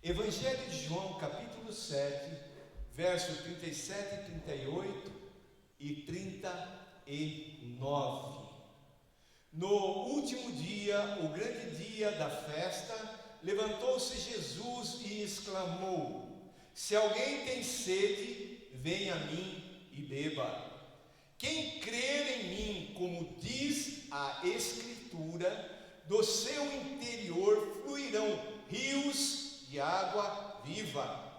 Evangelho de João, capítulo 7, versos 37, 38 e 39. No último dia, o grande dia da festa, levantou-se Jesus e exclamou: se alguém tem sede, venha a mim e beba. Quem crer em mim, como diz a Escritura, do seu interior fluirão rios de água viva.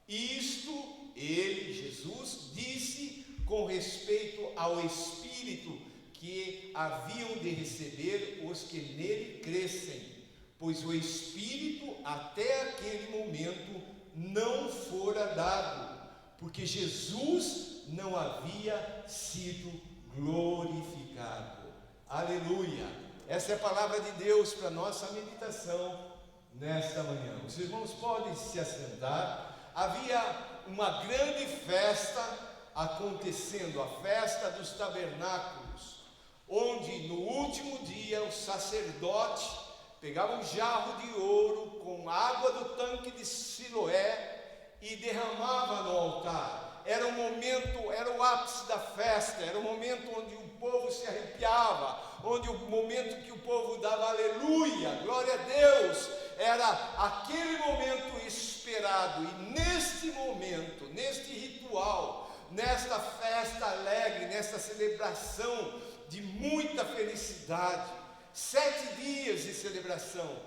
Isto ele, Jesus, disse com respeito ao Espírito que haviam de receber os que nele crescem, pois o Espírito até aquele momento não fora dado, porque Jesus não havia sido glorificado. Aleluia! Essa é a palavra de Deus para a nossa meditação nesta manhã. Os irmãos podem se assentar. Havia uma grande festa acontecendo, a festa dos tabernáculos, onde no último dia o sacerdote pegava um jarro de ouro com água do tanque de Siloé e derramava no altar. Era um momento, era o ápice da festa, era o momento onde o povo se arrepiava, onde o momento que o povo dava aleluia, glória a Deus. Era aquele momento esperado, e neste momento, neste ritual, nesta festa alegre, nesta celebração de muita felicidade, 7 dias de celebração,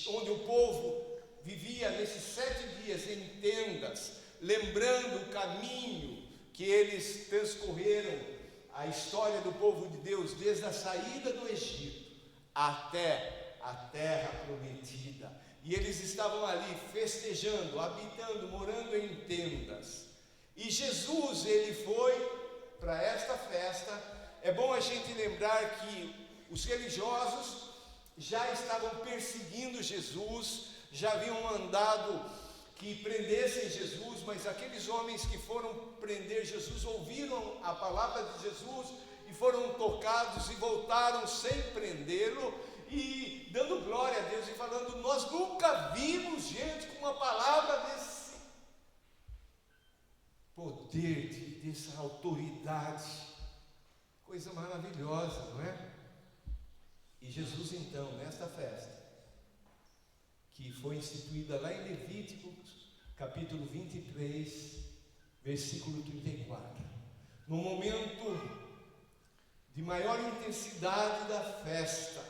onde o povo vivia nesses 7 dias em tendas, lembrando o caminho que eles transcorreram, a história do povo de Deus, desde a saída do Egito até a terra prometida. E eles estavam ali festejando, habitando, morando em tendas. E Jesus, ele foi para esta festa. É bom a gente lembrar que os religiosos já estavam perseguindo Jesus, já haviam mandado que prendessem Jesus, mas aqueles homens que foram prender Jesus ouviram a palavra de Jesus e foram tocados e voltaram sem prendê-lo e dando glória a Deus e falando: nós nunca vimos gente com uma palavra desse poder, dessa autoridade, coisa maravilhosa, não é? E Jesus então, nesta festa, que foi instituída lá em Levítico, capítulo 23, versículo 34, no momento de maior intensidade da festa,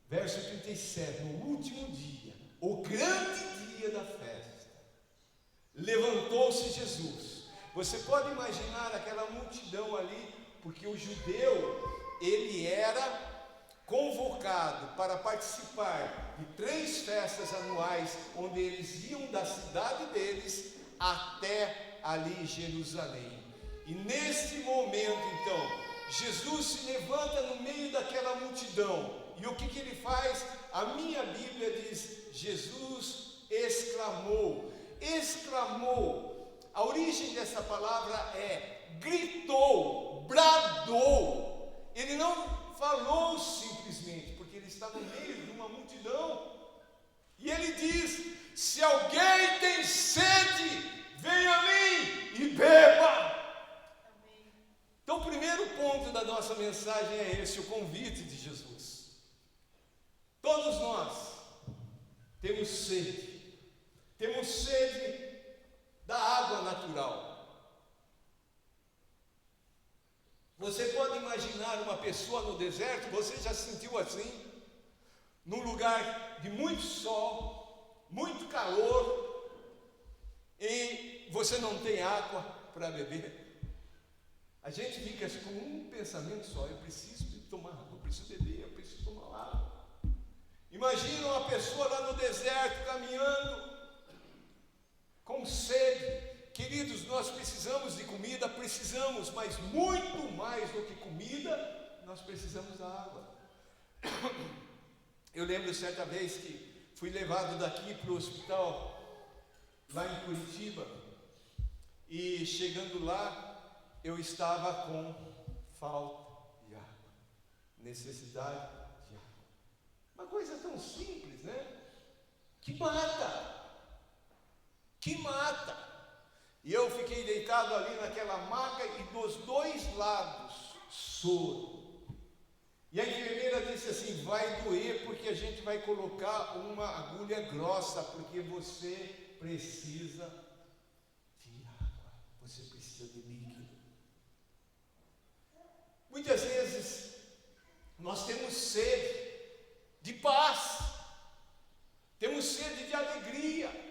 verso 37, no último dia, o grande dia da festa, levantou-se Jesus. Você pode imaginar aquela multidão ali, porque o judeu, ele era convocado para participar de 3 festas anuais, onde eles iam da cidade deles até ali Jerusalém. E neste momento então, Jesus se levanta no meio daquela multidão, e o que ele faz? A minha Bíblia diz: Jesus exclamou. A origem dessa palavra é gritou, bradou. Ele não falou simplesmente, porque ele está no meio de uma multidão, e ele diz: se alguém tem sede, venha a mim e beba. Amém. Então o primeiro ponto da nossa mensagem é esse, o convite de Jesus. Todos nós temos sede da água natural. Você pode imaginar uma pessoa no deserto? Você já se sentiu assim? Num lugar de muito sol, muito calor, e você não tem água para beber? A gente fica com um pensamento só: eu preciso tomar água, eu preciso beber, eu preciso tomar água. Imagina uma pessoa lá no deserto, caminhando, com sede. Queridos, nós precisamos de comida, precisamos, mas muito mais do que comida, nós precisamos da água. Eu lembro certa vez que fui levado daqui para o hospital, lá em Curitiba, e chegando lá, eu estava com falta de água, necessidade de água. Uma coisa tão simples, né? Que mata E eu fiquei deitado ali naquela maca e dos dois lados, soro. E a enfermeira disse assim: vai doer porque a gente vai colocar uma agulha grossa, porque você precisa de água, você precisa de líquido. Muitas vezes nós temos sede de paz, temos sede de alegria.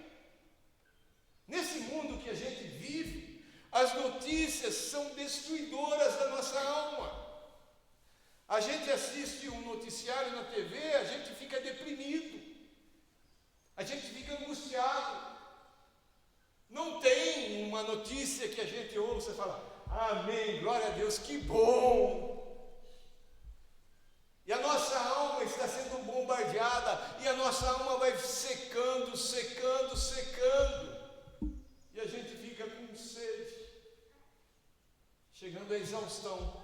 Nesse mundo que a gente vive, as notícias são destruidoras da nossa alma. A gente assiste um noticiário na TV, a gente fica deprimido, a gente fica angustiado. Não tem uma notícia que a gente ouça e fala: amém, glória a Deus, que bom. E a nossa alma está sendo bombardeada, e a nossa alma vai secando, secando, secando. E a gente fica com sede, chegando à exaustão.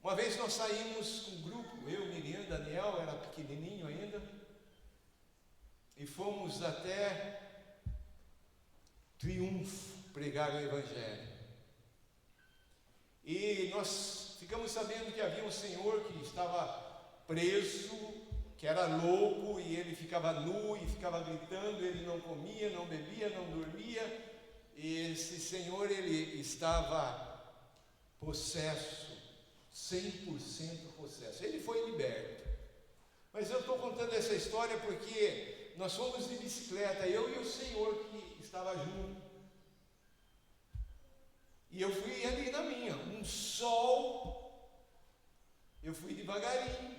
Uma vez nós saímos com um grupo, eu, Miriam, Daniel, era pequenininho ainda, e fomos até Triunfo pregar o Evangelho. E nós ficamos sabendo que havia um senhor que estava preso, que era louco, e ele ficava nu e ficava gritando, ele não comia, não bebia, não dormia, e esse senhor, ele estava possesso, 100% possesso. Ele foi liberto. Mas eu estou contando essa história porque nós fomos de bicicleta, eu e o senhor que estava junto. E eu fui ali na minha, um sol, eu fui devagarinho.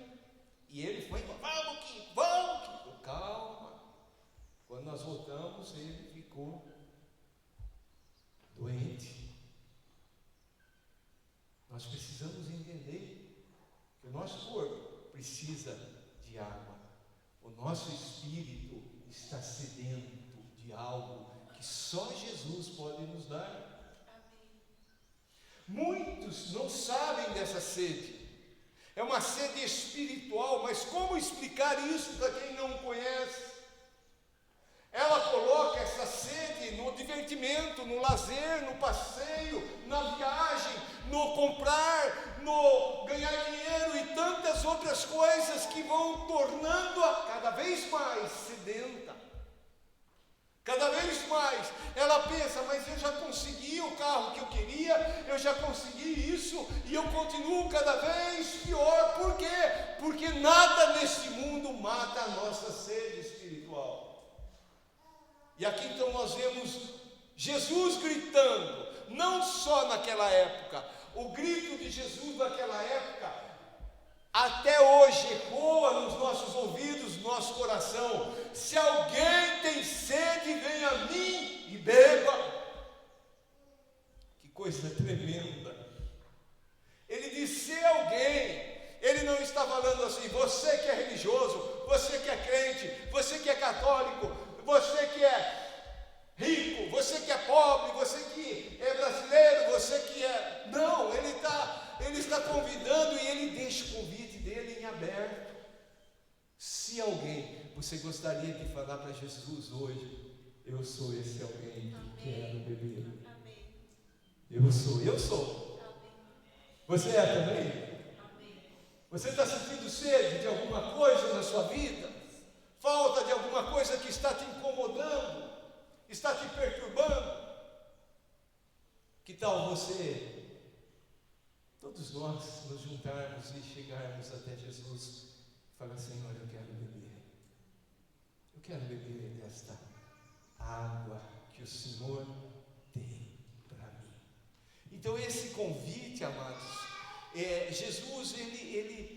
E ele foi: vamos que, vamos que. Calma. Quando nós voltamos, ele ficou doente. Nós precisamos entender que o nosso corpo precisa de água. O nosso espírito está sedento de algo que só Jesus pode nos dar. Muitos não sabem dessa sede. É uma sede espiritual, mas como explicar isso para quem não conhece? Ela coloca essa sede no divertimento, no lazer, no passeio, na viagem, no comprar, no ganhar dinheiro e tantas outras coisas que vão tornando-a cada vez mais sedenta. Cada vez mais ela pensa: mas eu já consegui o carro que eu queria, eu já consegui isso, e eu continuo cada vez pior. Por quê? Porque nada neste mundo mata a nossa sede espiritual. E aqui então nós vemos Jesus gritando, não só naquela época, o grito de Jesus naquela época, até hoje ecoa nos nossos ouvidos, no nosso coração: se alguém tem sede, venha a mim e beba. Que coisa tremenda. Ele diz: se alguém, ele não está falando assim, você que é religioso, você que é crente, você que é católico, você que é rico, você que é pobre, você que é brasileiro, você que é... Não, ele está convidando, e ele deixa o convite dele em aberto. Se alguém, você gostaria de falar para Jesus hoje: eu sou esse alguém que quero beber. Eu sou. Você é também? Você está sentindo sede de alguma coisa na sua vida? Falta de alguma coisa que está te incomodando, está te perturbando? Que tal você, todos nós, nos juntarmos e chegarmos até Jesus e falar: Senhor, eu quero beber desta água que o Senhor tem para mim. Então esse convite, amados, Jesus, ele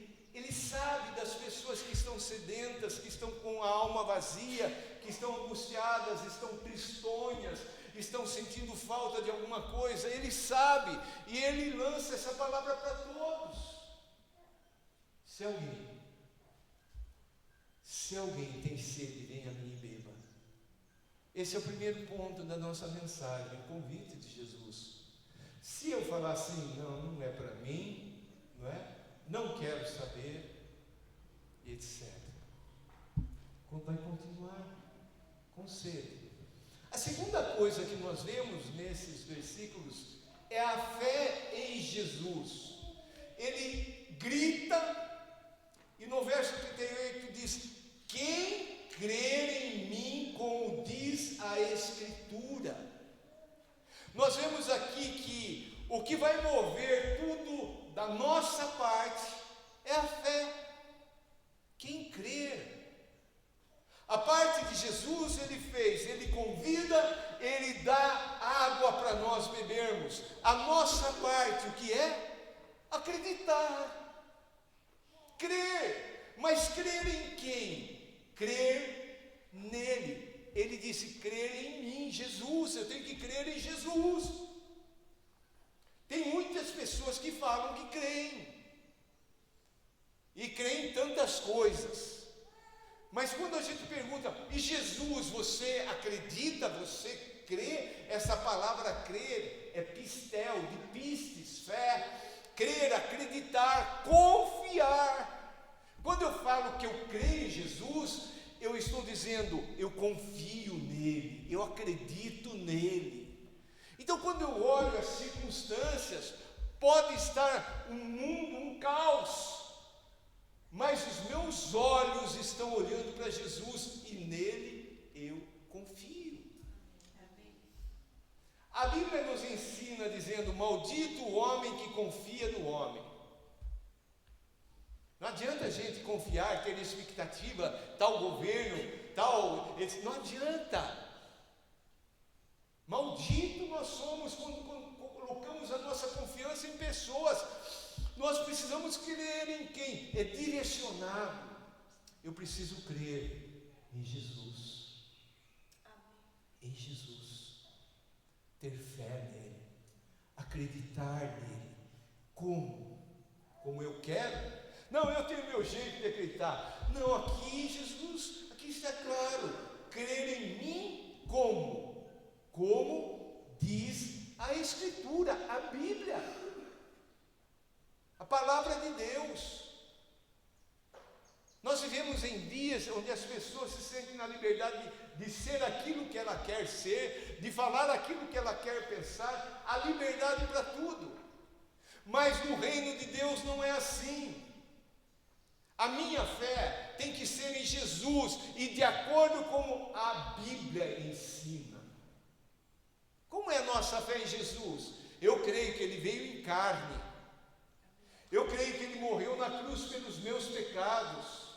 sabe das pessoas que estão sedentas, que estão com a alma vazia, que estão angustiadas, estão tristonhas, estão sentindo falta de alguma coisa. Ele sabe, e ele lança essa palavra para todos. Se alguém tem sede, venha a mim e beba. Esse é o primeiro ponto da nossa mensagem, o convite de Jesus. Se eu falar assim: não é para mim, não quero saber, etc., vai continuar com sede. A segunda coisa que nós vemos nesses versículos é a fé em Jesus. Ele grita, e no verso 38 diz: quem crer em mim, como diz a Escritura. Nós vemos aqui que o que vai mover tudo da nossa parte é a fé. Quem crer. A parte de Jesus ele fez, ele convida, ele dá água para nós bebermos. A nossa parte, o que é? Acreditar, crer. Mas crer em quem? Crer nele. Ele disse: crer em mim, Jesus. Eu tenho que crer em Jesus. Tem muitas pessoas que falam que creem, e creem em tantas coisas. Mas quando a gente pergunta: e Jesus, você acredita, você crê? Essa palavra crer é pistel, de pistes, fé. Crer, acreditar, confiar. Quando eu falo que eu creio em Jesus, eu estou dizendo: eu confio nele, eu acredito nele. Então, quando eu olho as circunstâncias, pode estar um mundo, um caos, mas os meus olhos estão olhando para Jesus e nele eu confio. A Bíblia nos ensina dizendo: maldito o homem que confia no homem. Não adianta a gente confiar, ter expectativa, tal governo, tal. Não adianta. Maldito nós somos quando colocamos a nossa confiança em pessoas. Nós precisamos crer em quem? É direcionado. Eu preciso crer em Jesus. Em Jesus. Ter fé nele. Acreditar nele. Como? Como eu quero? Não, eu tenho meu jeito de acreditar. Não, aqui Jesus, aqui está claro. Crer em mim como? Como diz a Escritura, a Bíblia. A palavra de Deus. Nós vivemos em dias onde as pessoas se sentem na liberdade de ser aquilo que ela quer ser, de falar aquilo que ela quer pensar, a liberdade para tudo. Mas no reino de Deus não é assim. A minha fé tem que ser em Jesus e de acordo com a Bíblia ensina. Como é a nossa fé em Jesus? Eu creio que ele veio em carne. Eu creio que ele morreu na cruz pelos meus pecados.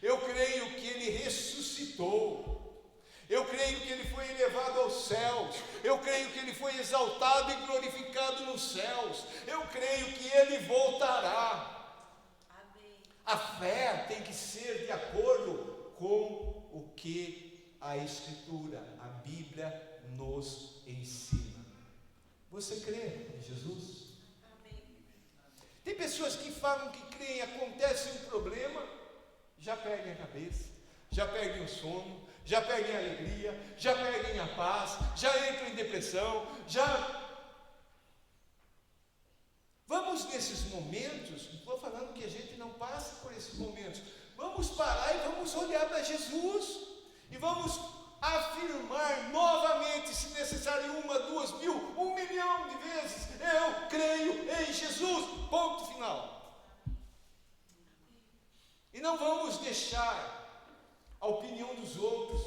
Eu creio que ele ressuscitou. Eu creio que ele foi elevado aos céus. Eu creio que ele foi exaltado e glorificado nos céus. Eu creio que ele voltará. Amém. A fé tem que ser de acordo com o que a Escritura, a Bíblia, nos ensina. Você crê em Jesus? Tem pessoas que falam que creem, acontece um problema, já perdem a cabeça, já perdem o sono, já perdem a alegria, já perdem a paz, já entram em depressão, Vamos nesses momentos, não estou falando que a gente não passe por esses momentos, vamos parar e vamos olhar para Jesus, e vamos afirmar novamente, se necessário 1, 2 mil, 1 milhão de vezes: eu creio em Jesus, ponto final. E não vamos deixar a opinião dos outros,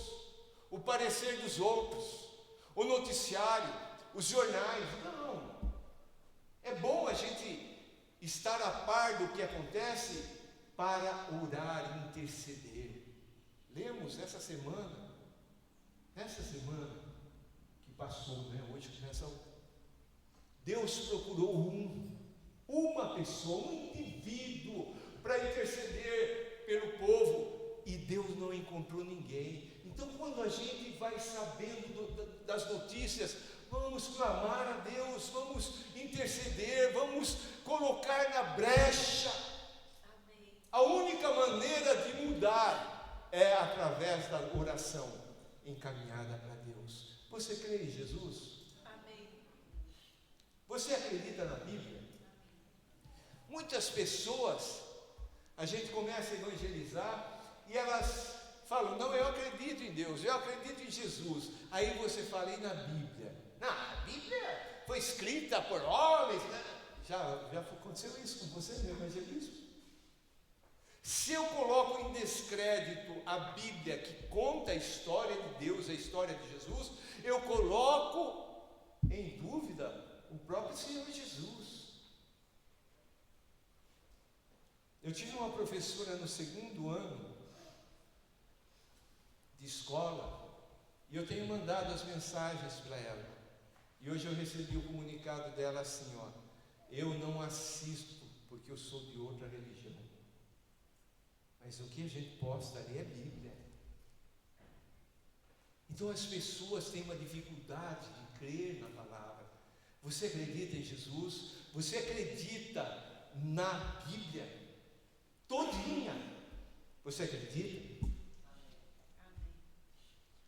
o parecer dos outros, o noticiário, os jornais. Não, é bom a gente estar a par do que acontece para orar e interceder. Lemos essa semana que passou, hoje começa Deus procurou uma pessoa, um indivíduo para interceder pelo povo, e Deus não encontrou ninguém. Então, quando a gente vai sabendo das notícias, vamos clamar a Deus, vamos interceder, vamos colocar na brecha. Amém. A única maneira de mudar é através da oração encaminhada para Deus. Você crê em Jesus? Amém. Você acredita na Bíblia? Muitas pessoas, a gente começa a evangelizar e elas falam, não, eu acredito em Deus, eu acredito em Jesus. Aí você fala, e na Bíblia? Não, a Bíblia foi escrita por homens, né? Já aconteceu isso com você, meu evangelismo? Se eu coloco em descrédito a Bíblia que conta a história de Deus, a história de Jesus, eu coloco em dúvida o próprio Senhor Jesus. Eu tive uma professora no 2º ano de escola, e eu tenho mandado as mensagens para ela, e hoje eu recebi o comunicado dela assim, ó, eu não assisto porque eu sou de outra religião, mas o que a gente posta ali é Bíblia. Então as pessoas têm uma dificuldade de crer na palavra. Você acredita em Jesus? Você acredita na Bíblia todinha? Você acredita?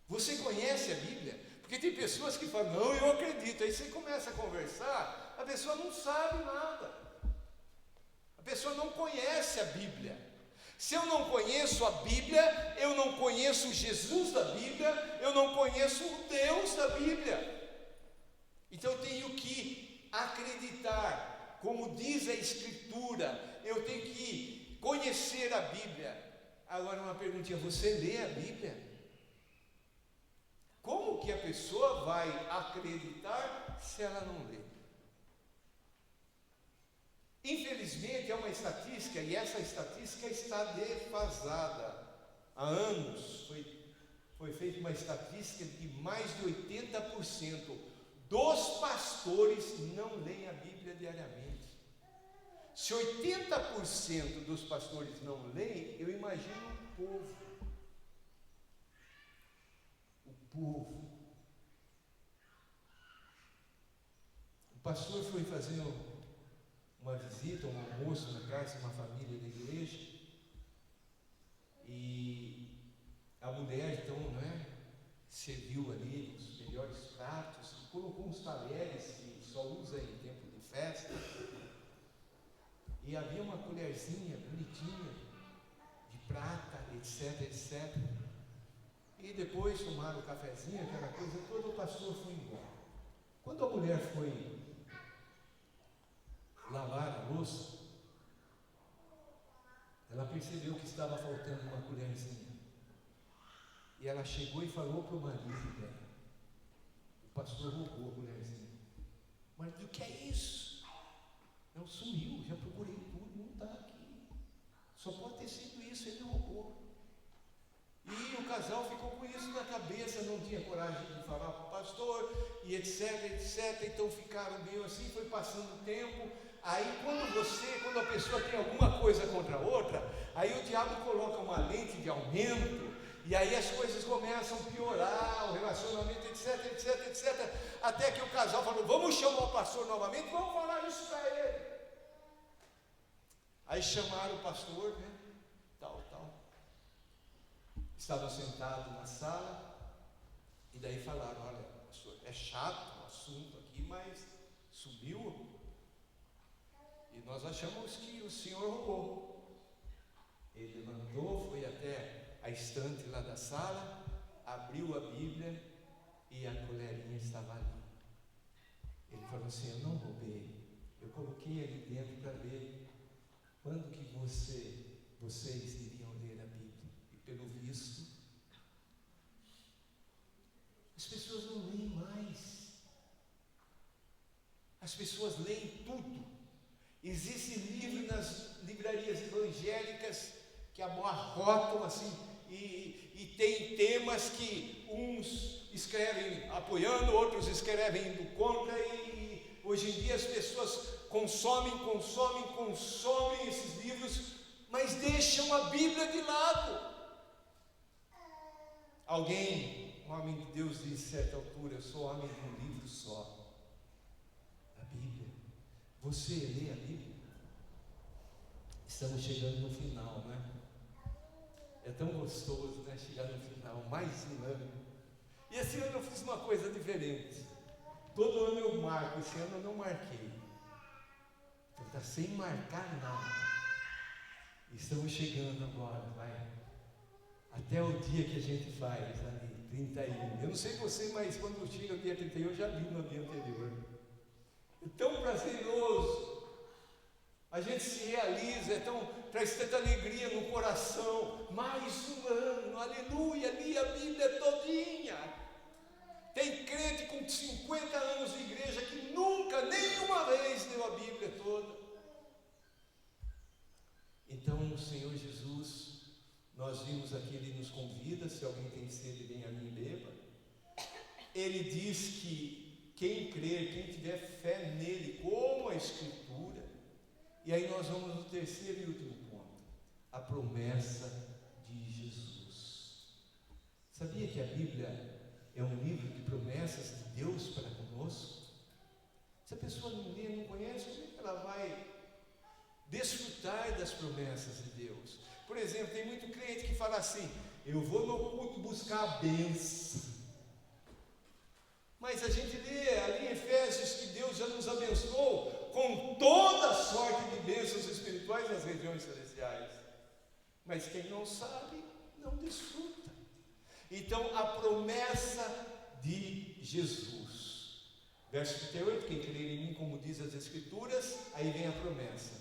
Você conhece a Bíblia? Porque tem pessoas que falam, não, eu acredito. Aí você começa a conversar, a pessoa não sabe nada. A pessoa não conhece a Bíblia. Se eu não conheço a Bíblia, eu não conheço Jesus da Bíblia, eu não conheço o Deus da Bíblia. Então eu tenho que acreditar, como diz a Escritura, eu tenho que conhecer a Bíblia. Agora uma perguntinha, você lê a Bíblia? Como que a pessoa vai acreditar se ela não lê? Infelizmente é uma estatística, e essa estatística está defasada. Há anos foi feita uma estatística de que mais de 80% dos pastores não leem a Bíblia diariamente. Se 80% dos pastores não leem, eu imagino o povo. O pastor foi fazer uma visita, um almoço na casa de uma família da igreja, e a mulher então, serviu ali os melhores pratos, colocou uns talheres que só usa em tempo de festa, e havia uma colherzinha bonitinha, de prata, etc, etc, e depois tomaram o cafezinho, aquela coisa toda, o pastor foi embora. Quando a mulher foi lavar a louça, ela percebeu que estava faltando uma colherzinha, e ela chegou e falou para o marido dela, o pastor roubou a colherzinha. O marido, o que é isso? Não, sumiu, já procurei tudo, não está aqui, só pode ter sido isso, ele roubou. E o casal ficou com isso na cabeça, não tinha coragem de falar para o pastor, e etc, etc, então ficaram meio assim, foi passando o tempo. Aí quando a pessoa tem alguma coisa contra a outra, aí o diabo coloca uma lente de aumento, e aí as coisas começam a piorar, o relacionamento, etc, etc, etc, até que o casal falou, vamos chamar o pastor novamente, vamos falar isso para ele. Aí chamaram o pastor, tal. Estava sentado na sala, e daí falaram, olha, pastor, é chato o assunto aqui, mas sumiu, e nós achamos que o senhor roubou. Ele levantou, foi até a estante lá da sala, abriu a Bíblia, e a colherinha estava ali. Ele falou assim, eu não roubei, eu coloquei ali dentro para ver quando que vocês iriam ler a Bíblia. Pelo visto, as pessoas não leem mais. As pessoas leem tudo. Existe livro nas livrarias evangélicas que abarrotam assim, e tem temas que uns escrevem apoiando, outros escrevem indo contra, e hoje em dia as pessoas consomem esses livros, mas deixam a Bíblia de lado. Um homem de Deus, disse a certa altura, eu sou homem de um livro só, a Bíblia. Você lê a Bíblia? Estamos chegando no final, É tão gostoso, chegar no final, mais um ano. E esse ano eu fiz uma coisa diferente. Todo ano eu marco, esse ano eu não marquei. Então está sem marcar nada. Estamos chegando agora, até até o dia que a gente faz ali, 31. Eu não sei você, mas quando chega o dia 31, eu já vi no dia anterior. É tão prazeroso. A gente se realiza, traz tanta alegria no coração. Mais um ano, aleluia, li a Bíblia todinha. Tem crente com 50 anos de igreja que nunca, nenhuma vez leu a Bíblia toda. Então, o Senhor Jesus, nós vimos aqui, Ele nos convida, se alguém tem sede, venha a mim e beba. Ele diz que quem crer, quem tiver fé nele, como a Escritura. E aí nós vamos no terceiro e último ponto, a promessa de Jesus. Sabia que a Bíblia é um livro de promessas de Deus para conosco? Se a pessoa não lê, não conhece, como é que ela vai desfrutar das promessas de Deus? Por exemplo, tem muito crente que fala assim: eu vou no culto buscar a bênção. Mas a gente lê ali em Efésios que Deus já nos abençoou com toda sorte de bênçãos espirituais nas regiões celestiais. Mas quem não sabe, não desfruta. Então, a promessa de Jesus. Verso 38, quem crer em mim, como diz as Escrituras, aí vem a promessa: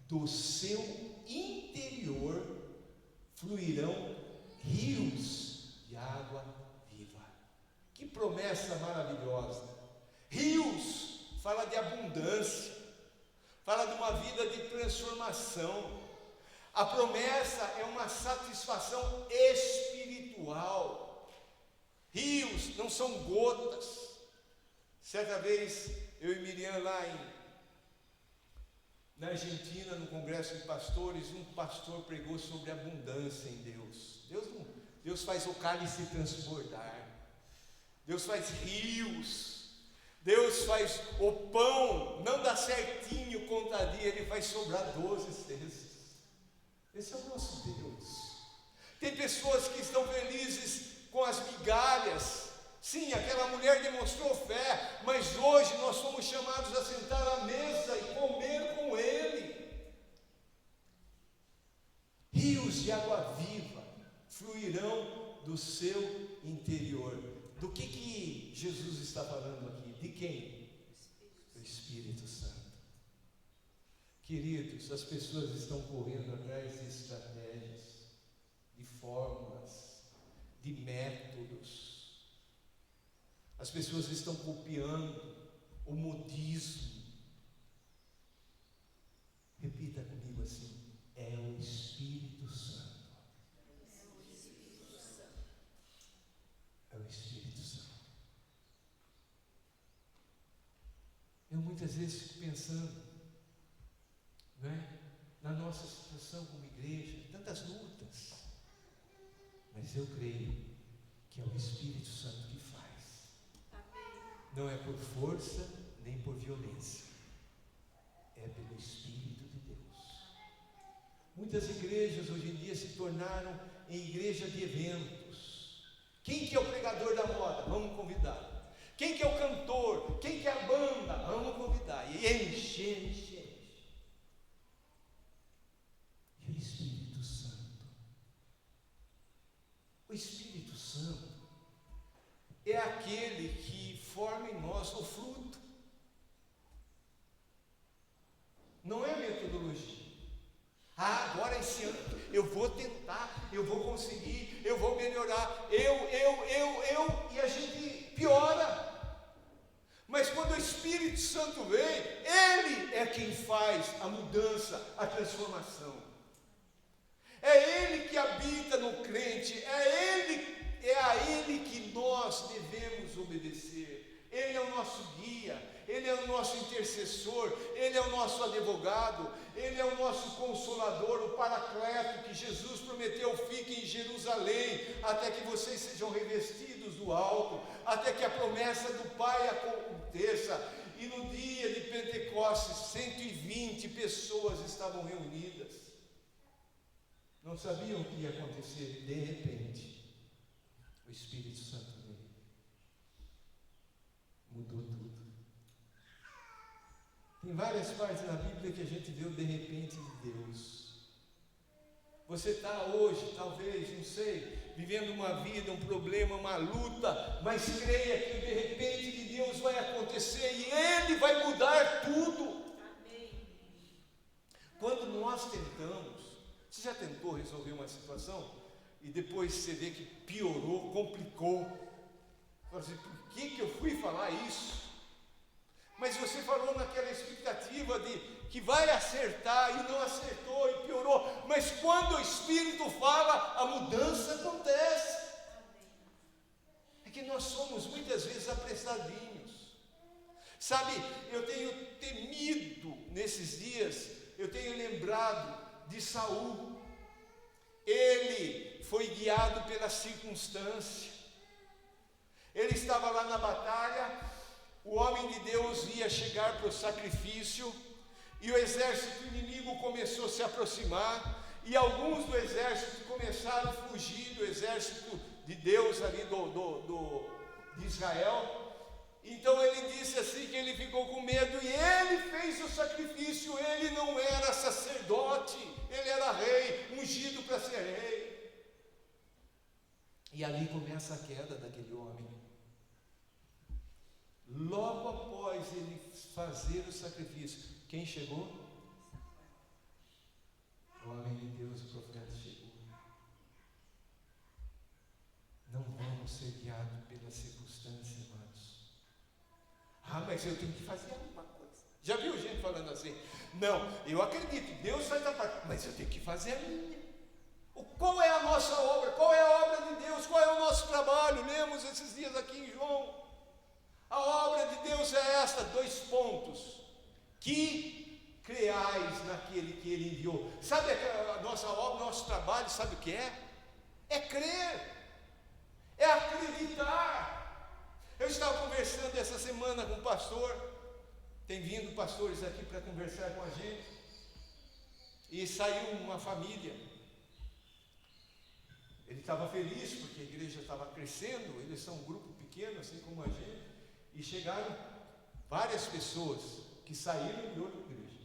do seu interior fluirão rios de água viva. Que promessa maravilhosa! Rios fala de abundância, fala de uma vida de transformação. A promessa é uma satisfação espiritual. Rios não são gotas. Certa vez eu e Miriam lá na Argentina, no congresso de pastores, um pastor pregou sobre abundância em Deus. Deus faz o cálice transbordar. Deus faz rios. Deus faz o pão, não dá certinho contadinho, Ele faz sobrar 12 cestos. Esse é o nosso Deus. Tem pessoas que estão felizes com as migalhas. Sim, aquela mulher demonstrou fé, mas hoje nós somos chamados a sentar à mesa e comer com Ele. Rios de água viva fluirão do seu interior. Do que Jesus está falando aqui? De quem? Do Espírito Santo. Queridos, as pessoas estão correndo atrás de estratégias, de fórmulas, de métodos. As pessoas estão copiando o modismo. Repita comigo assim: é o Espírito Santo. É o Espírito Santo. Eu muitas vezes fico pensando, não é? Na nossa situação como igreja, tantas lutas, mas eu creio que é o Espírito Santo que faz. Não é por força nem por violência, é pelo Espírito de Deus. Muitas igrejas hoje em dia se tornaram em igreja de eventos. Quem que é o pregador da moda? Vamos convidar. Quem que é o cantor? Quem que é a banda? Vamos convidar. E enche. E o Espírito Santo. O Espírito Santo é aquele que forma em nós o fruto. Não é metodologia. Agora esse ano eu vou tentar, eu vou conseguir, eu vou melhorar. E a gente piora. Mas quando o Espírito Santo vem, Ele é quem faz a mudança, a transformação. É Ele que habita no crente, é a Ele que nós devemos obedecer. Ele é o nosso guia, Ele é o nosso intercessor, Ele é o nosso advogado, Ele é o nosso consolador, o paracleto que Jesus prometeu: fique em Jerusalém, até que vocês sejam revestidos do alto, até que a promessa do Pai aconteça. E no dia de Pentecostes, 120 pessoas estavam reunidas. Não sabiam o que ia acontecer. De repente, o Espírito Santo veio. Mudou tudo. Tem várias partes na Bíblia que a gente vê o de repente de Deus. Você está hoje, talvez, não sei, vivendo uma vida, um problema, uma luta, mas creia que de repente que Deus vai acontecer e Ele vai mudar tudo. Amém. Quando nós tentamos, você já tentou resolver uma situação e depois você vê que piorou, complicou? Fala assim, por que eu fui falar isso? Mas você falou naquela expectativa de que vai acertar e não acertou e piorou. Mas quando o Espírito fala, a mudança acontece. É que nós somos muitas vezes apressadinhos. Sabe, eu tenho temido nesses dias, eu tenho lembrado de Saul. Ele foi guiado pela circunstância. Ele estava lá na batalha. O homem de Deus ia chegar para o sacrifício e o exército inimigo começou a se aproximar e alguns do exército começaram a fugir do exército de Deus ali de Israel. Então ele disse assim que ele ficou com medo e ele fez o sacrifício. Ele não era sacerdote, ele era rei, ungido para ser rei. E ali começa a queda daquele homem. Logo após ele fazer o sacrifício, quem chegou? O homem de Deus, o profeta chegou. Não vamos ser guiados pela circunstância, amados. Ah, mas eu tenho que fazer alguma coisa. Já viu gente falando assim? Não, eu acredito, Deus faz a parte, mas eu tenho que fazer a minha. Qual é a nossa obra? Qual é a obra de Deus? Qual é o nosso trabalho? Lemos esses dias aqui em João. A obra de Deus é esta, 2 pontos. Que creais naquele que Ele enviou. Sabe a nossa obra, nosso trabalho, sabe o que é? É crer. É acreditar. Eu estava conversando essa semana com um pastor. Tem vindo pastores aqui para conversar com a gente. E saiu uma família. Ele estava feliz porque a igreja estava crescendo. Eles são um grupo pequeno, assim como a gente. E chegaram várias pessoas que saíram de outra igreja.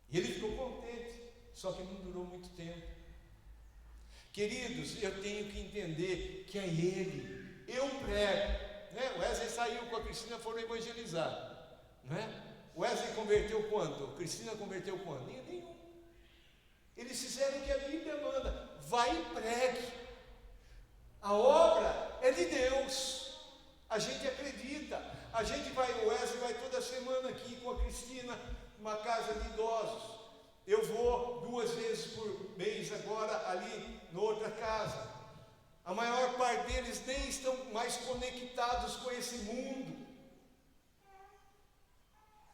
E ele ficou contente, só que não durou muito tempo. Queridos, eu tenho que entender que é Ele. Eu prego. Né? O Wesley saiu com a Cristina, foram evangelizar. Né? O Wesley converteu quando? A Cristina converteu quando? Nenhum. Eles fizeram o que a Bíblia manda. Vai e pregue. A obra é de Deus. A gente acredita, a gente vai, o Wesley vai toda semana aqui com a Cristina, numa casa de idosos. Eu vou 2 vezes por mês agora ali na outra casa. A maior parte deles nem estão mais conectados com esse mundo.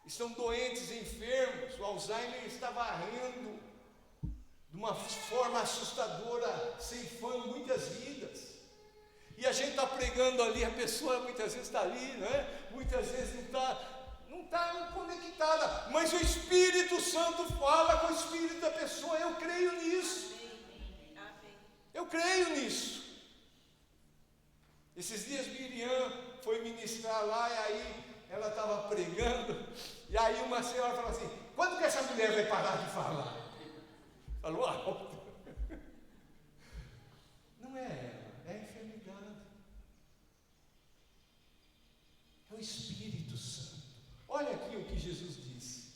Estão doentes, enfermos, o Alzheimer está varrendo de uma forma assustadora, ceifando muitas vidas. E a gente está pregando ali, a pessoa muitas vezes está ali, né? Muitas vezes não está conectada, mas o Espírito Santo fala com o Espírito da pessoa. Eu creio nisso. Eu creio nisso. Esses dias Miriam foi ministrar lá e aí ela estava pregando e aí uma senhora falou assim: quando que essa mulher vai parar de falar? Falou alto. Não é ela. É a enfermidade. É o Espírito Santo. Olha aqui o que Jesus disse: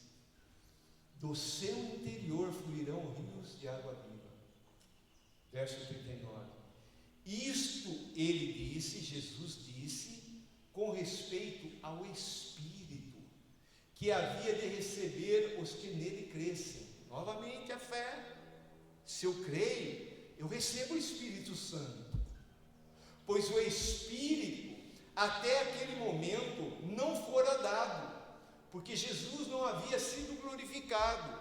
do seu interior fluirão rios de água viva. Verso 39. Isto ele disse, Jesus disse, com respeito ao Espírito, que havia de receber os que nele crescem. Novamente a fé. Se eu creio, eu recebo o Espírito Santo, pois o Espírito até aquele momento não fora dado, porque Jesus não havia sido glorificado.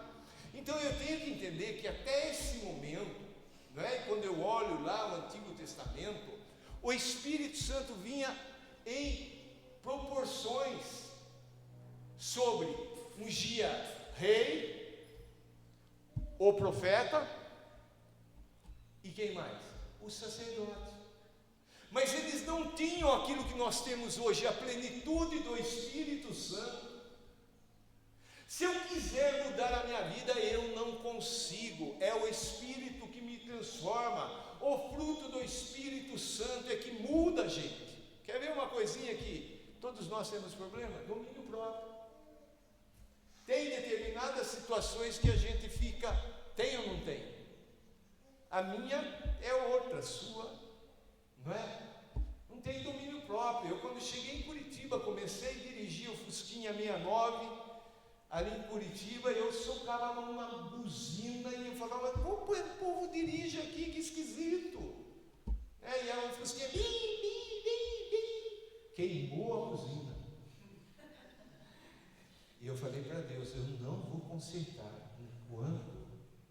Então eu tenho que entender que até esse momento, não é? Quando eu olho lá no Antigo Testamento, o Espírito Santo vinha em proporções sobre ungia rei, o profeta, e quem mais? Os sacerdotes. Mas eles não tinham aquilo que nós temos hoje, a plenitude do Espírito Santo. Se eu quiser mudar a minha vida, eu não consigo. É o Espírito que me transforma. O fruto do Espírito Santo é que muda a gente. Quer ver uma coisinha que todos nós temos problema? Domínio próprio. Tem determinadas situações que a gente fica, tem ou não tem? A minha é outra, a sua, não é? Não tem domínio próprio. Eu, quando cheguei em Curitiba, comecei a dirigir o Fusquinha 69, ali em Curitiba, eu socava numa buzina e eu falava, como o povo dirige aqui, que esquisito. E era um Fusquinha, bim, bim, bim, bim. Queimou a buzina. E eu falei para Deus, eu não vou consertar enquanto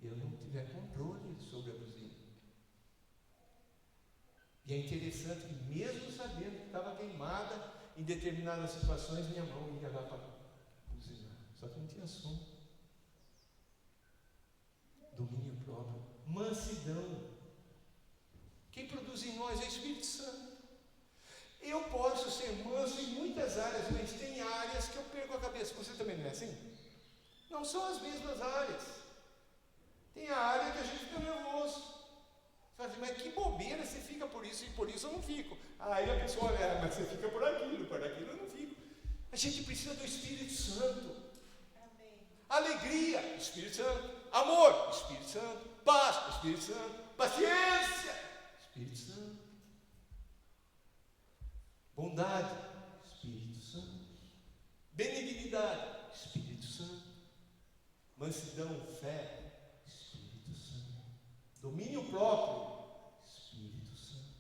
eu não tiver controle sobre a buzina. E é interessante que mesmo sabendo que estava queimada, em determinadas situações, minha mão ia lá para buzinar. Só que não tinha som. Domínio próprio. Mansidão. Quem produz em nós é o Espírito Santo. Eu posso ser manso em muitas áreas, mas tem áreas que eu perco a cabeça. Você também não é assim? Não são as mesmas áreas. Tem a área que a gente fica nervoso. Você fala assim, mas que bobeira, você fica por isso e por isso eu não fico. Aí a pessoa olha, mas você fica por aquilo eu não fico. A gente precisa do Espírito Santo. Amém. Alegria, Espírito Santo. Amor, Espírito Santo. Paz, Espírito Santo. Paciência, Espírito Santo. Bondade, Espírito Santo. Benignidade, Espírito Santo. Mansidão, fé, Espírito Santo. Domínio próprio, Espírito Santo.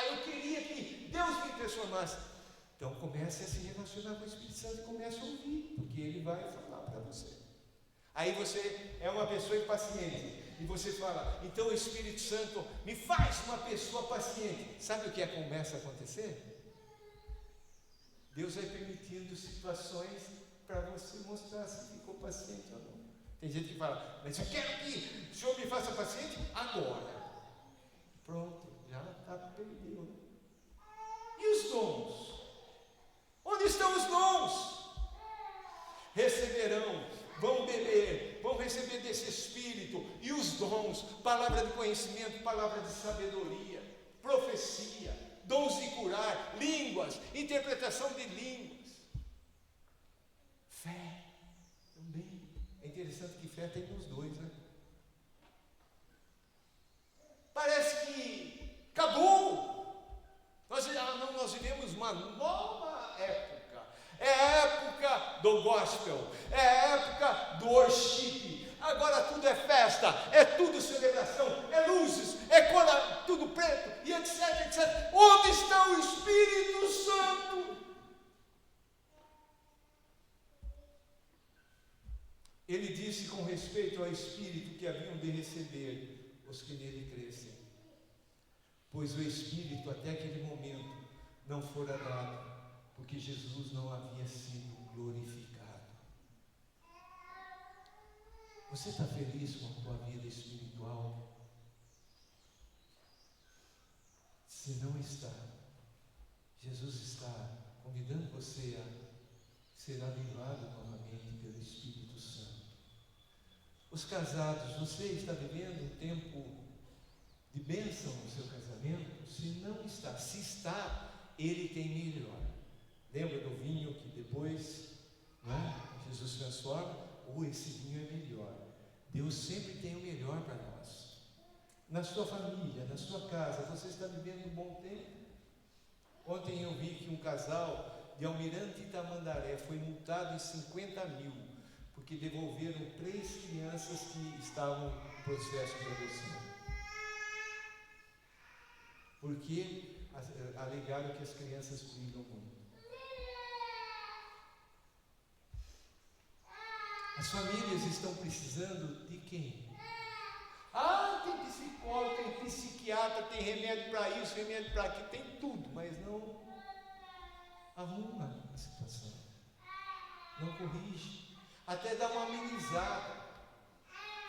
Eu queria que Deus me transformasse. Então comece a se relacionar com o Espírito Santo e comece a ouvir, porque Ele vai falar para você. Aí você é uma pessoa impaciente. E você fala, então o Espírito Santo me faz uma pessoa paciente. Sabe o que começa a acontecer? Deus vai permitindo situações para você mostrar se ficou paciente ou não. Tem gente que fala, mas eu quero que o Senhor me faça paciente agora. Pronto, já perdeu. E os dons? Onde estão os dons? Receberão, vão beber, vão receber desse Espírito, e os dons, palavra de conhecimento, palavra de sabedoria, profecia, dons de curar, línguas, interpretação de línguas, fé também. É interessante que fé tem nos dois, né? Parece que acabou. Nós vivemos uma nova época. É a época do gospel, é a época do worship. Agora tudo é festa, é tudo celebração, é luzes, é cor, tudo preto, e etc, etc. Onde está o Espírito Santo? Ele disse com respeito ao Espírito que haviam de receber os que nele crescem, pois o Espírito até aquele momento não fora dado, porque Jesus não havia sido glorificado. Você está feliz com a tua vida espiritual? Se não está, Jesus está convidando você a ser avivado novamente pelo Espírito Santo. Os casados, você está vivendo um tempo de bênção no seu casamento? Se não está, se está, ele tem melhor. Lembra do vinho que depois, Jesus transforma? Esse vinho é melhor. Deus sempre tem o melhor para nós. Na sua família, na sua casa, você está vivendo um bom tempo? Ontem eu vi que um casal de Almirante Tamandaré foi multado em 50 mil, porque devolveram 3 crianças que estavam em processo de adoção. Porque alegaram que as crianças brigam muito. As famílias estão precisando de quem? Tem psicólogo, tem psiquiatra, tem remédio para isso, remédio para aquilo, tem tudo, mas não arruma a situação, não corrige, até dá uma amenizada.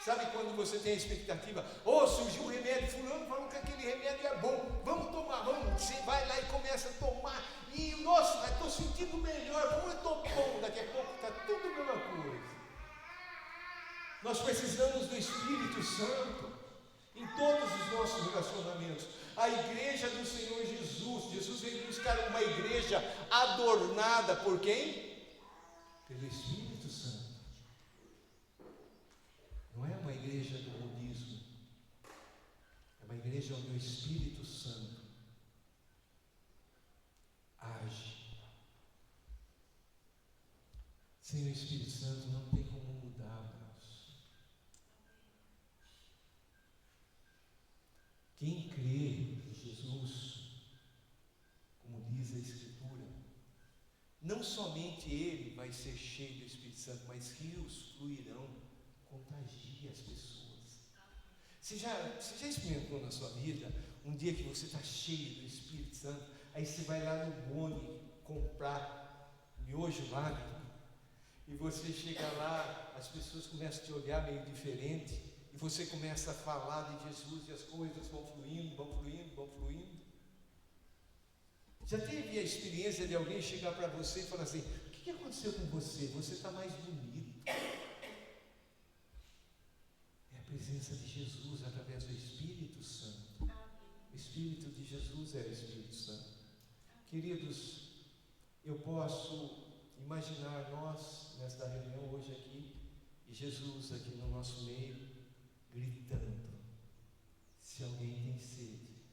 Sabe quando você tem a expectativa, surgiu um remédio, fulano falou que aquele remédio é bom, vamos tomar, vamos, você vai lá e começa a tomar, e pouquinho, nossa, estou sentindo melhor, como eu estou bom, daqui a pouco está tudo a mesma coisa. Nós precisamos do Espírito Santo em todos os nossos relacionamentos. A igreja do Senhor Jesus, Jesus veio buscar uma igreja adornada por quem? Pelo Espírito Santo. Não é uma igreja do budismo, é uma igreja onde o Espírito Santo age. Sem o Espírito Santo não tem como mudar, irmãos. Quem crê em Jesus, como diz a Escritura, não somente ele vai ser cheio do Espírito Santo, mas rios fluirão, contagia as pessoas. Você já experimentou na sua vida um dia que você está cheio do Espírito Santo, aí você vai lá no Boni comprar miojo lá, e você chega lá, as pessoas começam a te olhar meio diferente, e você começa a falar de Jesus, e as coisas vão fluindo, vão fluindo, vão fluindo. Já teve a experiência de alguém chegar para você e falar assim: o que aconteceu com você? Você está mais bonito. É a presença de Jesus através do Espírito Santo. O Espírito de Jesus é o Espírito Santo. Queridos, eu posso imaginar nós nesta reunião hoje aqui, e Jesus aqui no nosso meio, gritando: se alguém tem sede,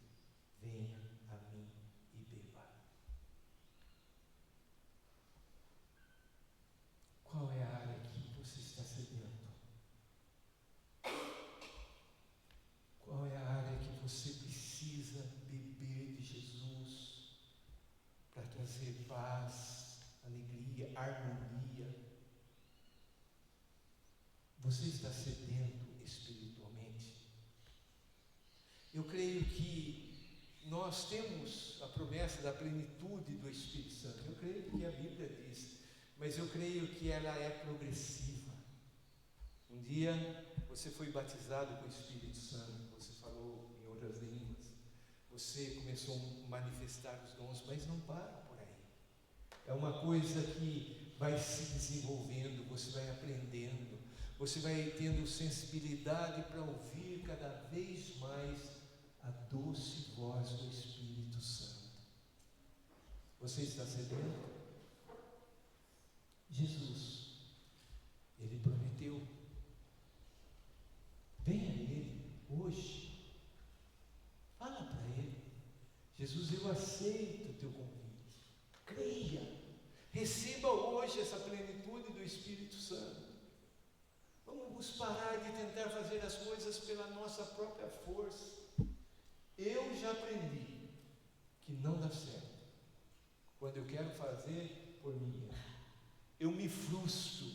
venha a mim e beba. Qual é a área que você está sedento? Qual é a área que você precisa beber de Jesus para trazer paz, alegria, harmonia? Você está sedento espiritualmente? Eu creio que nós temos a promessa da plenitude do Espírito Santo. Eu creio que a Bíblia diz, mas eu creio que ela é progressiva. Um dia você foi batizado com o Espírito Santo, você falou em outras línguas, você começou a manifestar os dons, mas não para por aí. É uma coisa que vai se desenvolvendo, você vai aprendendo, você vai tendo sensibilidade para ouvir cada vez mais a doce voz do Espírito Santo. Você está sedento? Jesus, Ele prometeu: venha a Ele hoje, fala para Ele: Jesus, eu aceito o teu convite, creia, receba hoje essa plenitude do Espírito Santo. Vamos parar de tentar fazer as coisas pela nossa própria força. Eu já aprendi que não dá certo quando eu quero fazer por mim mesmo. Eu me frustro.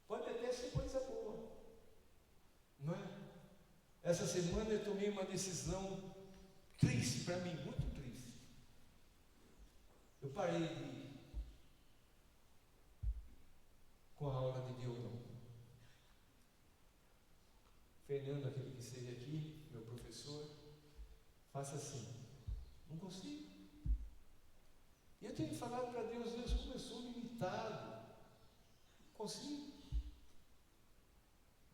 Pode até ser coisa boa, não é? Essa semana eu tomei uma decisão triste para mim, muito triste. Eu parei de ir com a aula de violão. Fernando, aquele que esteve aqui, meu professor, faça assim: não consigo. E eu tenho falado para Deus: Deus, como eu sou limitado, não consigo.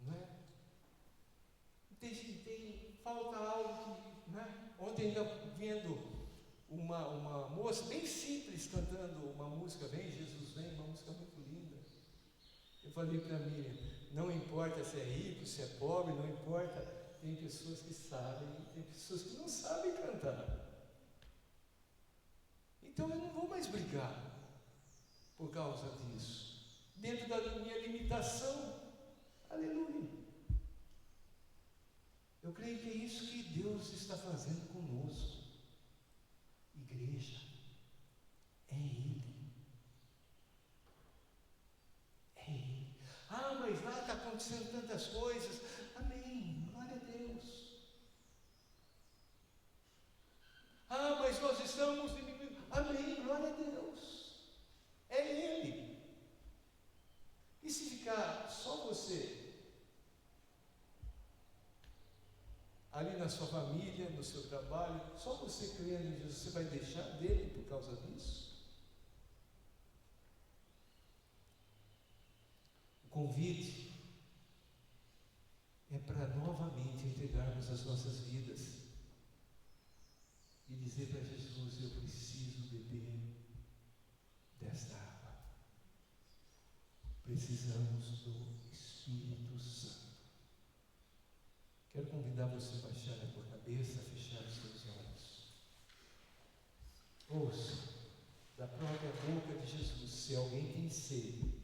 Não é? Falta algo que, não é? Ontem ainda vendo uma moça bem simples cantando uma música, Vem Jesus Vem, uma música muito linda. Eu falei para mim: não importa se é rico, se é pobre, não importa, tem pessoas que sabem, tem pessoas que não sabem cantar. Então eu não vou mais brigar por causa disso, dentro da minha limitação. Aleluia. Eu creio que é isso que Deus está fazendo conosco. Igreja, é Ele. É Ele. Ah, mas lá está acontecendo tantas coisas. Amém, glória a Deus. Ah, mas nós estamos diminuindo. Amém, glória a Deus. É Ele. E se ficar só você ali na sua família, no seu trabalho, só você crendo em Jesus, você vai deixar dele por causa disso? O convite é para novamente entregarmos as nossas vidas e dizer para Jesus: eu preciso beber desta água. Precisamos do Espírito Santo. Quero convidar você a baixar a tua cabeça, a fechar os teus olhos. Ouça da própria boca de Jesus: se alguém tem sede,